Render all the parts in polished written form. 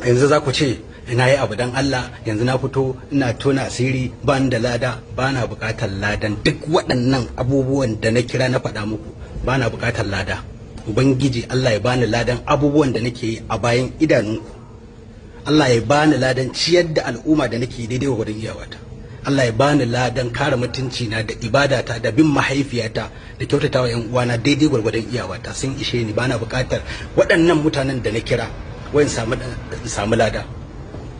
yanzu za ku ce ina yi abu dan Allah, yanzu na fito ina tona asiri ba ni da lada. Ba na buƙatar ladan duk waɗannan abubuwan da na kira na faɗa muku, ba na buƙatar lada. Ubangiji Allah ya bani ladan abubuwan da nake yi a bayan idanunku. Allah ya bani ladan ciyar da al'umma da nake daidai wa iyawata. Allah ya bani ladan kare mutunci na da ibadata da bin mahaifiyata da kyautatawa yan uwana daidai gwargwadon iyawata. Sun ishe ni, bana buƙatar waɗannan mutanen da na kira wayan samu lada.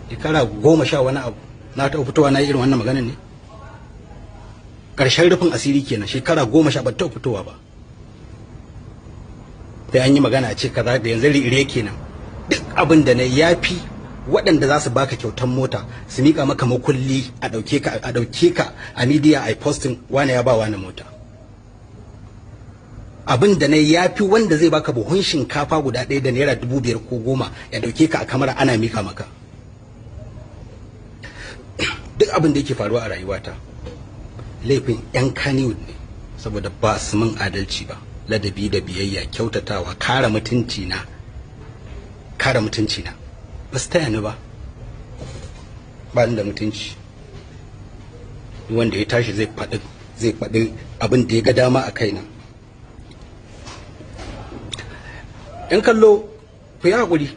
Shekara 10 wani abu na taɓa fitowa na irin wannan maganar ne. Ƙarshen rufin asiri kenan, shekara 10 ban taɓa fitowa ba. Sai an yi magana a ce kaza da yanzu rire kenan. Duk abin da na yafi waɗanda za su baka kyautan mota su mika maka makulli a ɗauke ka a media a posting wani ya ba wani mota. Abin da na yafi wanda zai baka buhun shinkafa guda ɗaya da naira 5,000 ko 10 ya ɗauke ka a kamera ana mika maka. Duk abin da yake faruwa a rayuwata laifin yan kannywood ne, saboda ba su min adalci ba. Ladabi da biyayya, kyautatawa, kare mutunci na ba su taya ni ba. Ba ni da mutunci. Wanda ya tashi zai faɗi abin da ya ga dama a kaina. Yan kallo ku yi haƙuri.